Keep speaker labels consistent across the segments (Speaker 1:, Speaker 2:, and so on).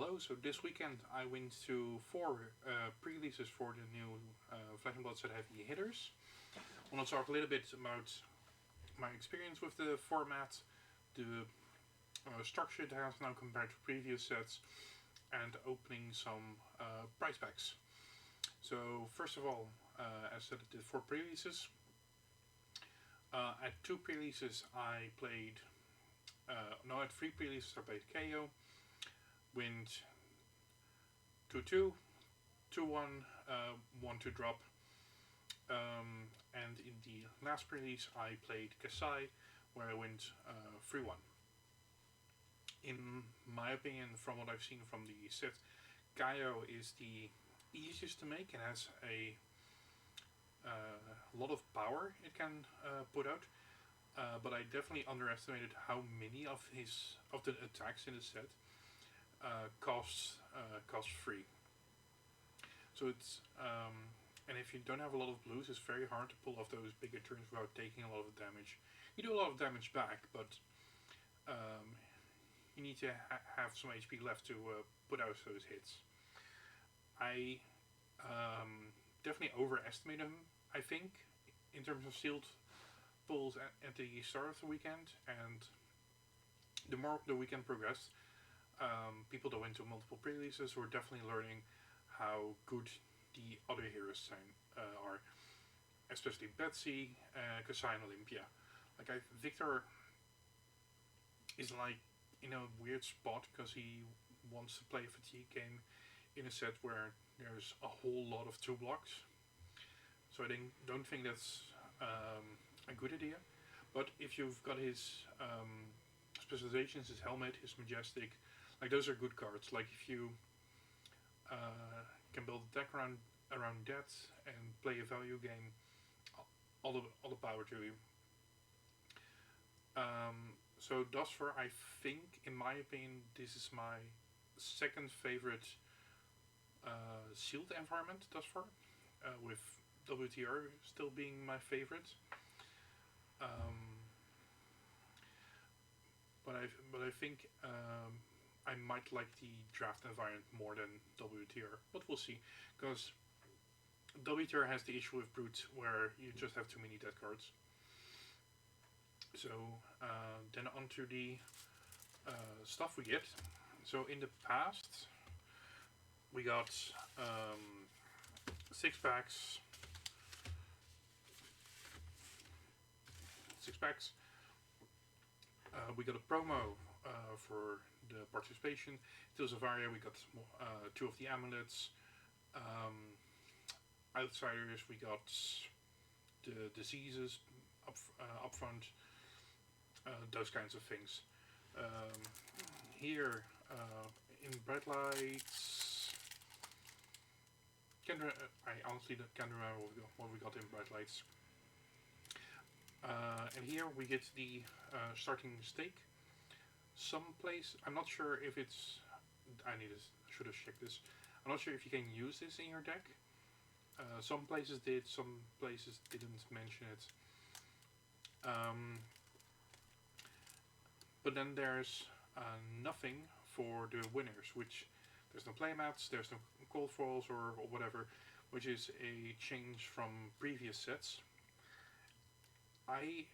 Speaker 1: Hello, so this weekend I went to four pre-releases for the new Flesh and Blood set heavy hitters. I want to talk a little bit about my experience with the format, the structure it has now compared to previous sets, and opening some price packs. So first of all, as I said, I did four pre-releases. At two pre-releases I played, at three pre-releases I played KO, went 2-2, 2-1, 1-2 drop. And in the last release I played Kasai, where I went 3-1. In my opinion, from what I've seen from the set, Kaio is the easiest to make and has a lot of power it can put out. But I definitely underestimated how many of the attacks in the set costs 3. So it's and if you don't have a lot of blues, it's very hard to pull off those bigger turns without taking a lot of damage. You do a lot of damage back, but you need to have some HP left to put out those hits. I definitely overestimated him, I think, in terms of sealed pulls at the start of the weekend, and the more the weekend progressed, people that went to multiple pre-releases were definitely learning how good the other heroes are, especially Betsy, Kasai, and Olympia. Victor is in a weird spot because he wants to play a fatigue game in a set where there's a whole lot of 2 blocks. So I don't think that's a good idea. But if you've got his specializations, his helmet, his majestic, those are good cards. If you can build a deck around that and play a value game, all the power to you. So thus far, I think, in my opinion, this is my second favorite sealed environment thus far, with WTR still being my favorite. But I think I might like the draft environment more than WTR, but we'll see, because WTR has the issue with Brute where you just have too many dead cards. So then onto the stuff we get. So in the past we got 6 packs. We got a promo for the participation. Tales of Aria, we got 2 of the amulets. Outsiders, we got the diseases up front, those kinds of things. Here in Bright Lights, I honestly can't remember what we got in Bright Lights. And here we get the starting stake. Someplace, I'm not sure if it's, I should have checked this. I'm not sure if you can use this in your deck. Some places did, some places didn't mention it. But then there's nothing for the winners, which there's no playmats, there's no cold foils or whatever, which is a change from previous sets. I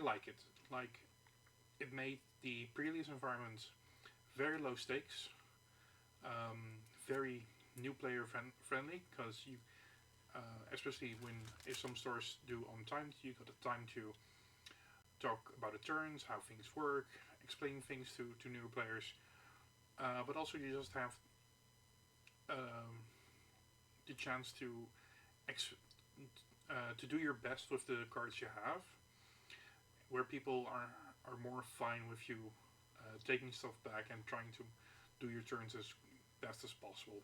Speaker 1: like it. It made the pre-release environment very low stakes, very new player friendly, because you, especially if some stores do on time, you got the time to talk about the turns, how things work, explain things to new players, but also you just have the chance to do your best with the cards you have, where people are more fine with you taking stuff back and trying to do your turns as best as possible.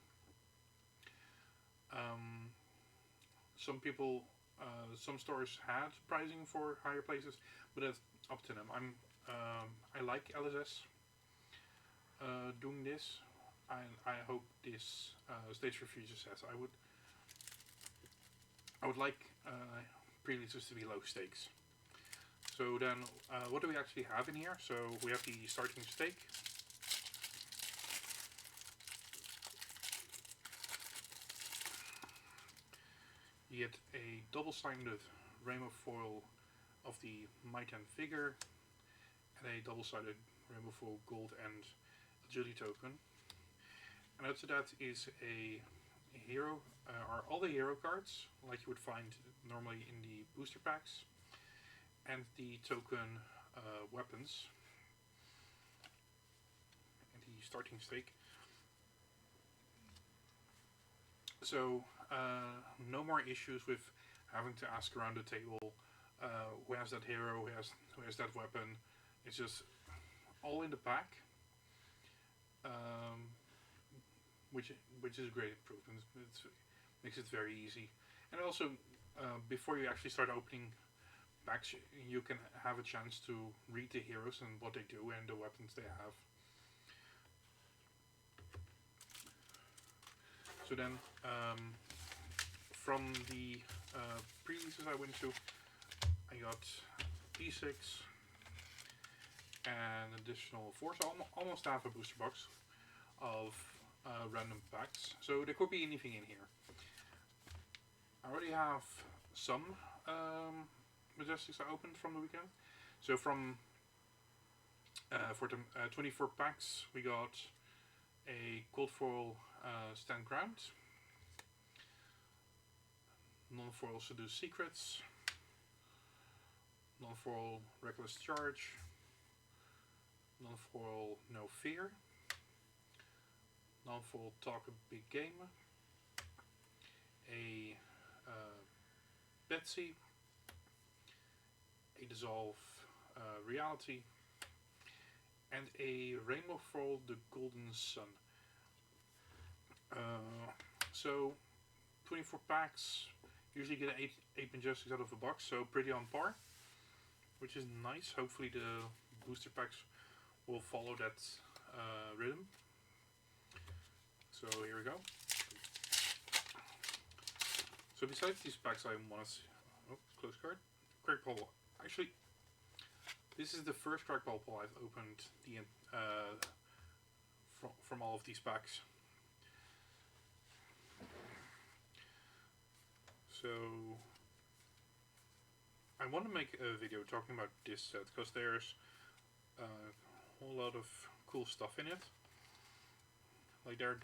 Speaker 1: Some stores had pricing for higher places, but that's up to them. I like LSS doing this, and I hope this Stage Refuser says I would like pre-releases to be low stakes. So then, what do we actually have in here? So we have the starting stake. get a double-sided rainbow foil of the Might and Vigor, and a double-sided rainbow foil gold and agility token. And after that is a hero, are all the hero cards, like you would find normally in the booster packs, and the token weapons, and the starting stake. So no more issues with having to ask around the table who has that hero, who has that weapon. It's just all in the pack, which is a great improvement. It makes it very easy, and also before you actually start opening packs, you can have a chance to read the heroes and what they do and the weapons they have. So then, from the pre-releases I went to, I got D6 and additional 4, so almost half a booster box of random packs. So there could be anything in here. I already have some Majestics I opened from the weekend. So from for the 24 packs, we got a Cold Foil Stand Ground, non-foil Seduce Secrets, non-foil Reckless Charge, non-foil No Fear, non-foil Talk a Big Game, a Betsy, a Dissolve Reality, and a Rainbow Foil The Golden Sun. So 24 packs, usually get 8 Majestics out of a box, so pretty on par, which is nice. Hopefully the booster packs will follow that rhythm. So here we go. So besides these packs, I want to see. Oh, close card. Crack Ball. Actually, this is the first Crack Ball pull I've opened from all of these packs. So I want to make a video talking about this set because there's a whole lot of cool stuff in it. Like there are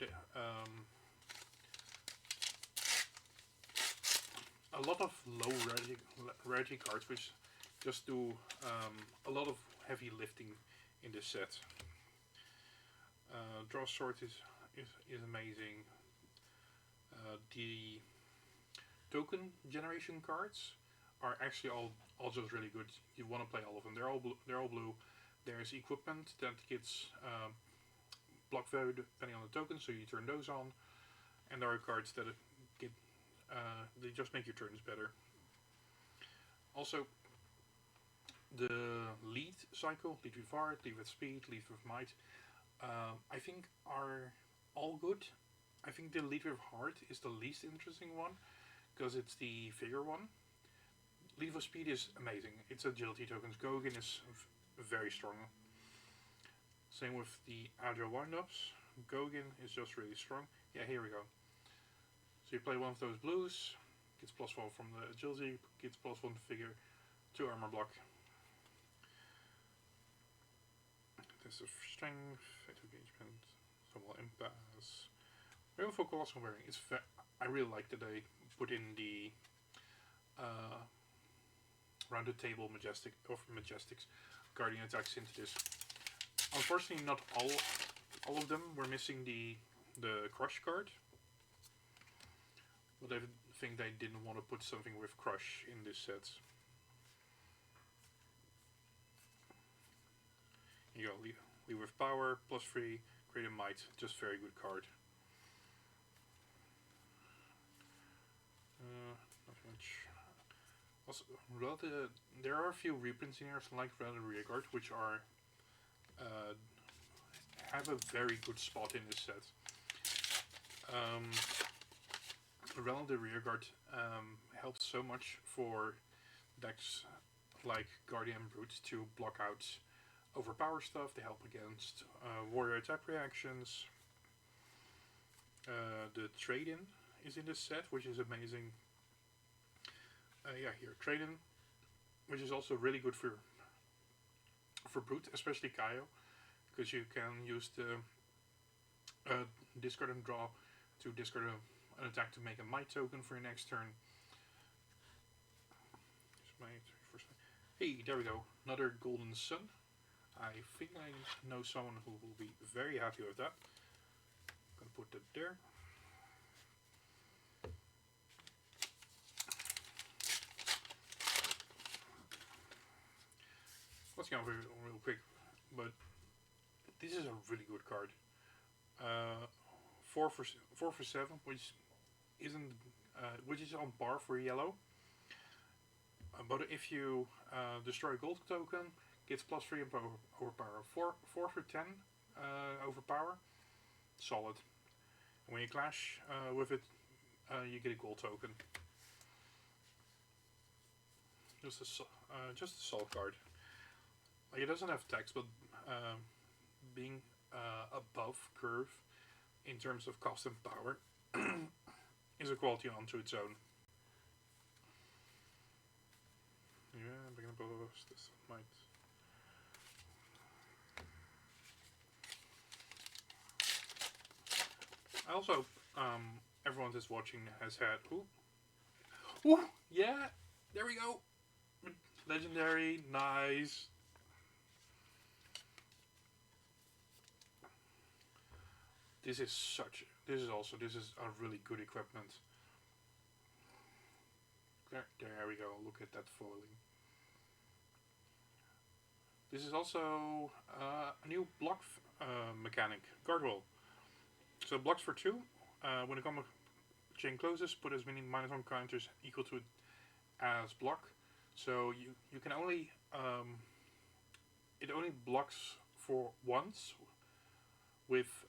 Speaker 1: a lot of low rarity cards which just do a lot of heavy lifting in this set. Draw Sword is amazing. The token generation cards are actually all just really good. You want to play all of them. They're all blue. There's equipment that gets block value depending on the token, so you turn those on. And there are cards that get they just make your turns better. Also, the lead cycle, lead with Art, lead with Speed, lead with Might, I think are all good. I think the lead with Heart is the least interesting one because it's the figure one. Lead with Speed is amazing. It's agility tokens. Gogin is very strong. Same with the Agile Wind-Ups. Gogin is just really strong. Yeah, here we go. So you play one of those blues, gets +1 from the agility, gets +1 figure, 2 armor block. This is strength, fate engagement, Somewhat impasse. Rainbow Foil Colossal Wearing. I really like that they put in the rounded table Majestics Guardian attacks into this. Unfortunately, not all of them were missing the Crush card. But I think they didn't want to put something with Crush in this set. You go, leave with Power, +3, Great and Might, just very good card. Not much. Also, there are a few reprints in here, like Relative Rearguard, which are have a very good spot in this set. Relative Rearguard helps so much for decks like Guardian Brute to block out overpower stuff. They help against warrior attack reactions. The trade-in is in this set, which is amazing Yeah, here trade-in, which is also really good for brute, especially Kaio, because you can use the discard and draw to discard an attack to make a might token for your next turn. Hey, there we go. Another golden sun. I think I know someone who will be very happy with that. I'm gonna put that there. Let's go over real quick, but this is a really good card. 4 for 7, which isn't which is on par for yellow. But if you destroy a gold token, gets +3 and overpower. 4 for 10 overpower, solid. And when you clash with it, you get a gold token. Just a solid card. Like, it doesn't have text, but being above curve in terms of cost and power is a quality unto its own. Yeah, I'm gonna post this. Might. I also, everyone that's watching has had. Ooh, yeah, there we go. Legendary, nice. This is a really good equipment. There we go. Look at that foiling. This is also a new block mechanic, guardwall. So blocks for 2. When a combat chain closes, put as many -1 counters equal to it as block. So you can only it only blocks for once with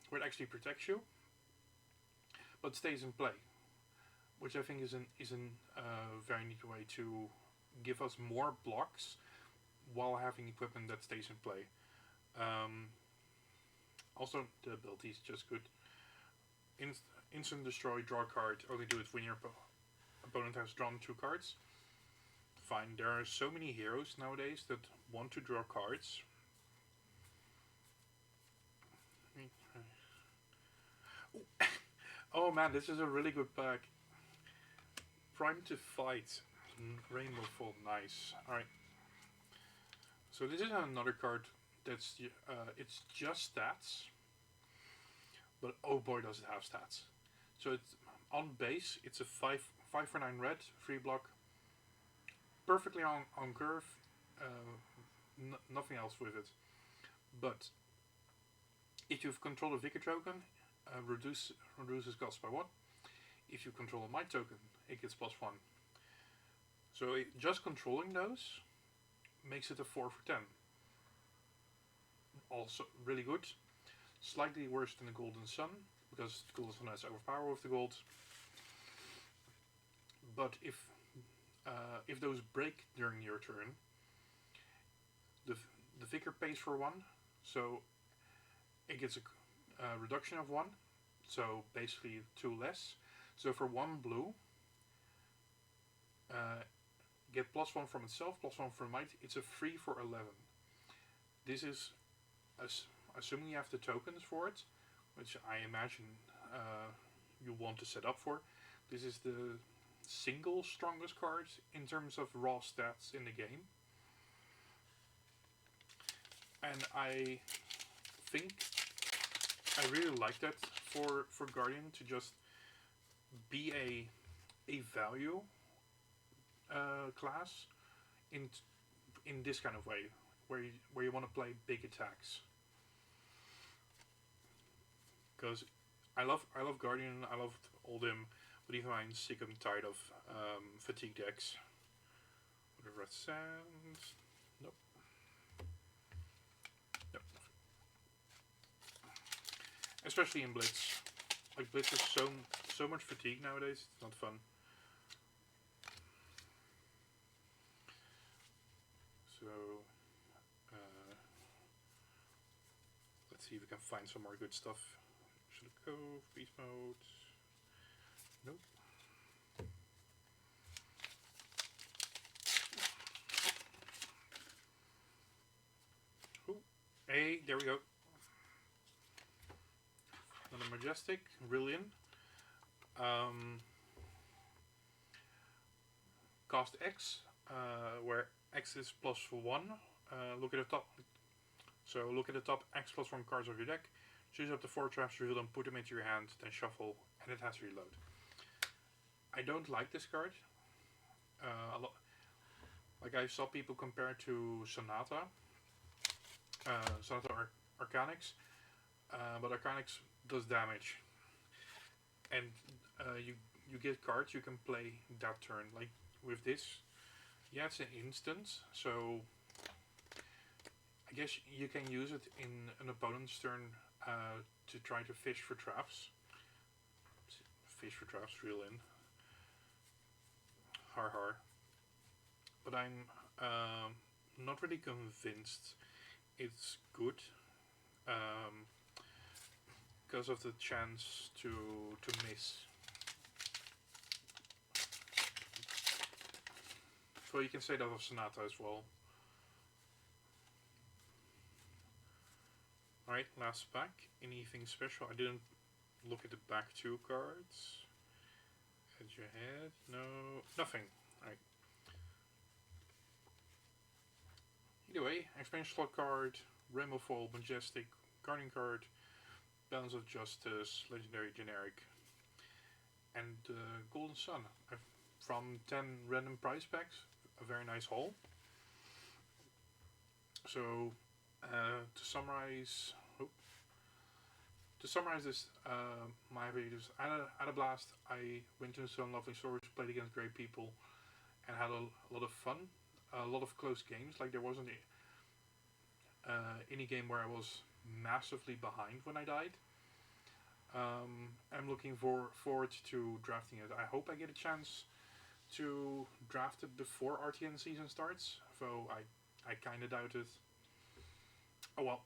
Speaker 1: where it actually protects you, but stays in play, which I think is a very neat way to give us more blocks while having equipment that stays in play. Also, the ability is just good. Instant destroy, draw a card. Only do it when your opponent has drawn 2 cards. Fine, there are so many heroes nowadays that want to draw cards. Oh man, this is a really good pack. Prime to Fight. Rainbow Fall, nice. Alright. So this is another card that's it's just stats, but oh boy does it have stats. So it's on base, it's a 5 for 9 red, 3 block, perfectly on curve, nothing else with it. But if you control a Vicar token, reduces cost by 1. If you control a Might token, it gets +1. So just controlling those makes it a 4 for 10. Also really good. Slightly worse than the Golden Sun, because the Golden Sun has overpower with the gold. But if those break during your turn, the Vicar pays for 1, so it gets a reduction of 1, so basically 2 less. So for 1 blue, get +1 from itself, +1 from might. It's a 3 for 11. This is assuming you have the tokens for it, which I imagine you want to set up for. This is the single strongest card in terms of raw stats in the game, and I think I really like that for Guardian to just be a value class in this kind of way, where you want to play big attacks. Because I love Guardian, I love all them, but even I'm sick and tired of fatigue decks. Whatever that sounds. Nope. Nope. Especially in Blitz. Like, Blitz has so much fatigue nowadays, it's not fun. So let's see if we can find some more good stuff. Should it go beast mode? Nope. Hey, there we go. Another Majestic, brilliant. Um, Cost X, where X is +1. Look at the top. So look at the top X +1 cards of your deck. Choose up to 4 traps, reveal them, put them into your hand, then shuffle, and it has to reload. I don't like this card. A lot. Like I saw people compare to Sonata, Sonata Arcanix, but Arcanix does damage, and you get cards you can play that turn. Like with this, yeah, it's an instant, so I guess you can use it in an opponent's turn to try to fish for traps. Fish for traps, reel in. Har har. But I'm not really convinced it's good because of the chance to miss. So you can say that of Sonata as well. Alright, last pack. Anything special? I didn't look at the back 2 cards. Edge your head? No, nothing. Alright. Either way, expansion slot card, Rainbow Foil, Majestic, Guardian card, Balance of Justice, Legendary Generic, and Golden Sun. From 10 random prize packs, a very nice haul. So, to summarize this, my videos, at a blast. I went to some lovely stores, played against great people, and had a lot of fun. A lot of close games. Like there wasn't any game where I was massively behind when I died. I'm looking forward to drafting it. I hope I get a chance to draft it before RTN season starts. Though I kind of doubt it. Oh well.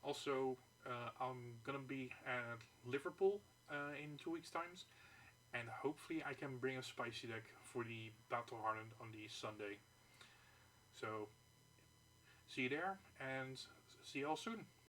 Speaker 1: Also, I'm gonna be at Liverpool in 2 weeks' times, and hopefully I can bring a spicy deck for the Battle Hardened on the Sunday. So, see you there, and see you all soon.